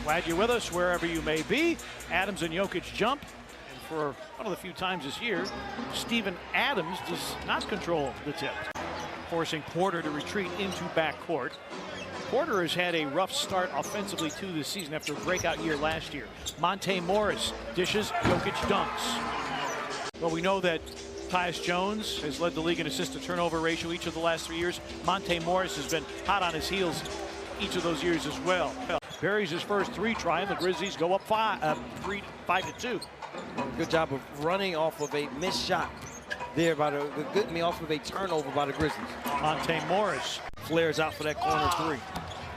Glad you're with us wherever you may be. Adams and Jokic jump. And for one of the few times this year, Steven Adams does not control the tip, forcing Porter to retreat into backcourt. Porter has had a rough start offensively to this season after a breakout year last year. Monte Morris dishes, Jokic dunks. Well, we know that Tyus Jones has led the league in assist-to-turnover ratio each of the last 3 years. Monte Morris has been hot on his heels each of those years as well. Buries his first three try, and the Grizzlies go up 5-2. Good job of running off of a missed shot there off of a turnover by the Grizzlies. Monte Morris Flares out for that corner three.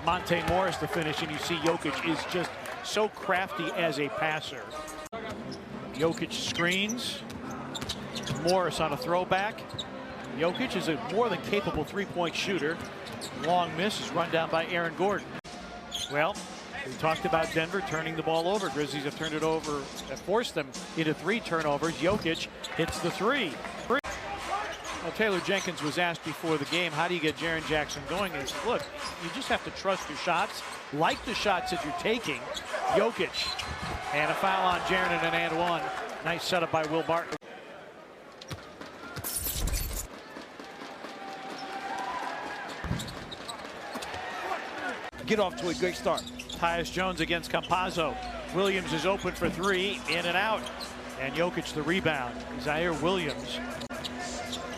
Monte Morris to finish, and you see Jokic is just so crafty as a passer. Jokic screens. Morris on a throwback. Jokic is a more than capable three-point shooter. Long miss is run down by Aaron Gordon. Well, we talked about Denver turning the ball over. Grizzlies have turned it over, have forced them into 3 turnovers. Jokic hits the three. Well, Taylor Jenkins was asked before the game, how do you get Jaren Jackson going? And he said, look, you just have to trust your shots, like the shots that you're taking. Jokic, and a foul on Jaren and an and one. Nice setup by Will Barton. Get off to a great start. Tyus Jones against Campazzo. Williams is open for 3, in and out. And Jokic the rebound. Zaire Williams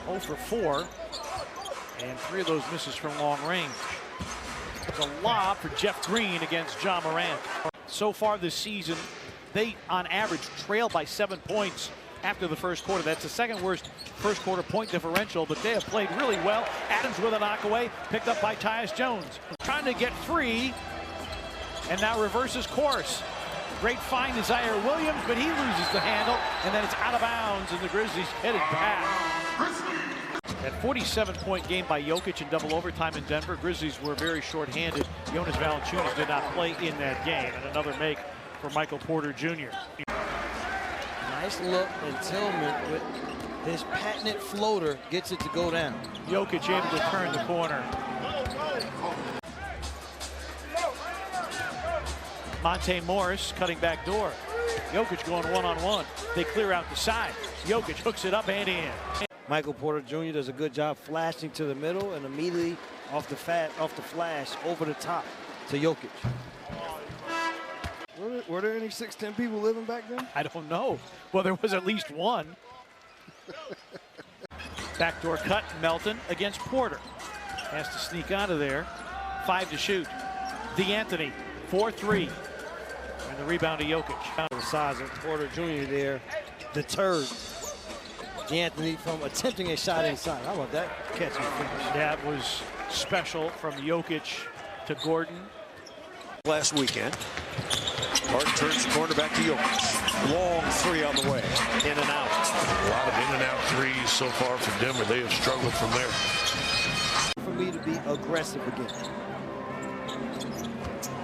0 for 4. And 3 of those misses from long range. It's a lob for Jeff Green against Ja Morant. So far this season, they on average trail by 7 points after the first quarter. That's the second worst first quarter point differential, but they have played really well. Adams with a knockaway, picked up by Tyus Jones. Trying to get free, and now reverses course. Great find to Zaire Williams, but he loses the handle, and then it's out of bounds, and the Grizzlies headed back. That 47-point game by Jokic in double overtime in Denver. Grizzlies were very short-handed. Jonas Valanciunas did not play in that game, and another make for Michael Porter Jr. Nice look, and Tillman with his patented floater gets it to go down. Jokic able to turn the corner. Monte Morris cutting back door. Jokic going one-on-one. They clear out the side. Jokic hooks it up and in. Michael Porter Jr. does a good job flashing to the middle and immediately off the flash over the top to Jokic. Were there any 6'10" people living back then? I don't know. Well, there was at least one. Backdoor cut, Melton against Porter. Has to sneak out of there. 5 to shoot. DeAnthony, 4-3. And the rebound to Jokic. The size of Porter Jr. there deterred DeAnthony from attempting a shot inside. How about that catch and finish? That was special from Jokic to Gordon. Last weekend. Harden turns the corner back to Jokic. Long 3 on the way. In and out. A lot of in and out threes so far for Denver. They have struggled from there. For me to be aggressive again.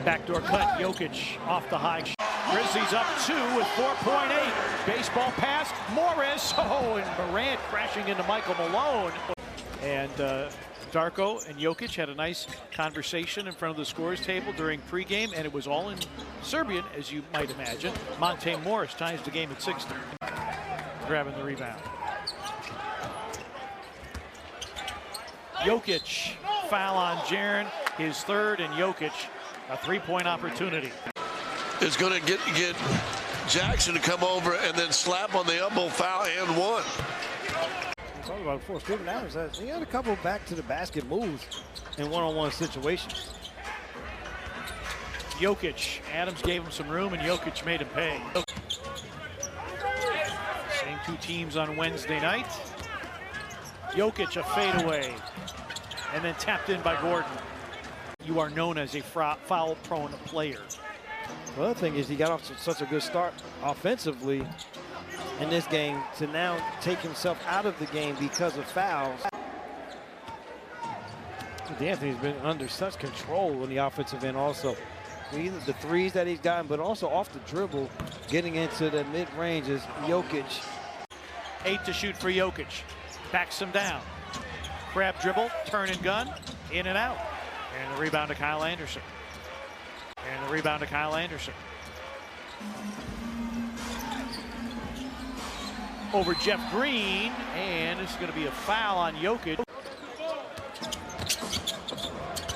Backdoor cut, Jokic off the high. Grizzlies up 2 with 4.8. Baseball pass, Morris. Oh, and Morant crashing into Michael Malone. And Darko and Jokic had a nice conversation in front of the scorers table during pregame, and it was all in Serbian, as you might imagine. Monte Morris ties the game at 60. Grabbing the rebound. Jokic, foul on Jaren, his third, and Jokic, a 3-point opportunity. Is going to get Jackson to come over and then slap on the elbow, foul and 1. We talked about it before. Steven Adams he had a couple back to the basket moves in one-on-one situations. Jokic, Adams gave him some room, and Jokic made him pay. Same 2 teams on Wednesday night. Jokic, a fadeaway, and then tapped in by Gordon. You are known as a foul-prone player. The other thing is he got off to such a good start offensively in this game to now take himself out of the game because of fouls. D'Anthony's been under such control on the offensive end also. Either the threes that he's gotten, but also off the dribble, getting into the mid-range is Jokic. 8 to shoot for Jokic. Backs him down. Grab dribble, turn and gun, in and out. And the rebound to Kyle Anderson. And And the rebound to Kyle Anderson. Over Jeff Green, and it's going to be a foul on Jokic.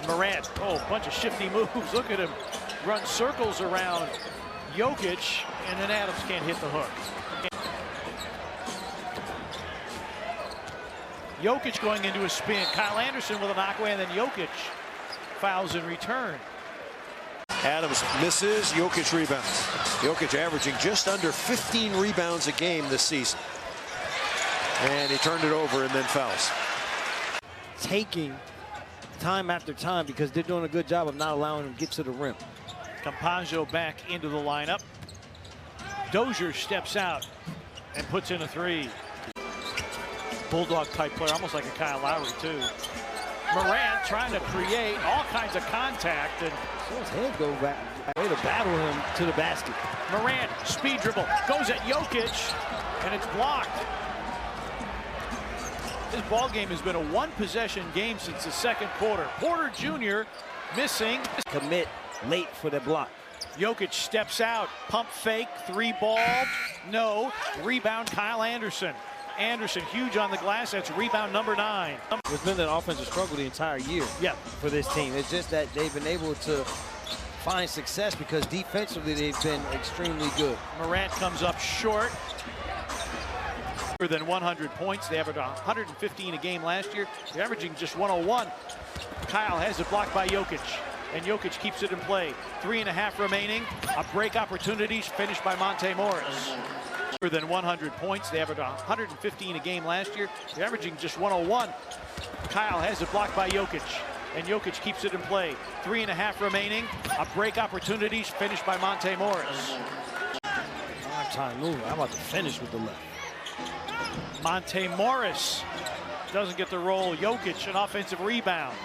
Morant, oh, bunch of shifty moves. Look at him run circles around Jokic, and then Adams can't hit the hook. Jokic going into a spin. Kyle Anderson with a knockaway, and then Jokic fouls in return. Adams misses, Jokic rebounds. Jokic averaging just under 15 rebounds a game this season. And he turned it over and then fouls. Taking time after time because they're doing a good job of not allowing him to get to the rim. Campazzo back into the lineup. Dozier steps out and puts in a three. Bulldog type player, almost like a Kyle Lowry too. Morant trying to create all kinds of contact, and so his head goes back. Way to battle him to the basket. Morant, speed dribble, goes at Jokic, and it's blocked. This ball game has been a one-possession game since the second quarter. Porter Jr. missing. Commit late for the block. Jokic steps out, pump fake, three ball, no. Rebound Kyle Anderson. Anderson huge on the glass, that's rebound number 9. It's been an offensive struggle the entire year for this team. It's just that they've been able to find success because defensively they've been extremely good. Morant comes up short. More than 100 points. They averaged 115 a game last year. They're averaging just 101. Kyle has it blocked by Jokic, and Jokic keeps it in play. 3.5 remaining. A break opportunities finished by Monte Morris. More than 100 points. They averaged 115 a game last year. They're averaging just 101. Kyle has it blocked by Jokic, and Jokic keeps it in play. 3.5 remaining. A break opportunities finished by Monte Morris. Time move. I'm about to finish with the left. Monte Morris doesn't get the roll. Jokic, an offensive rebound.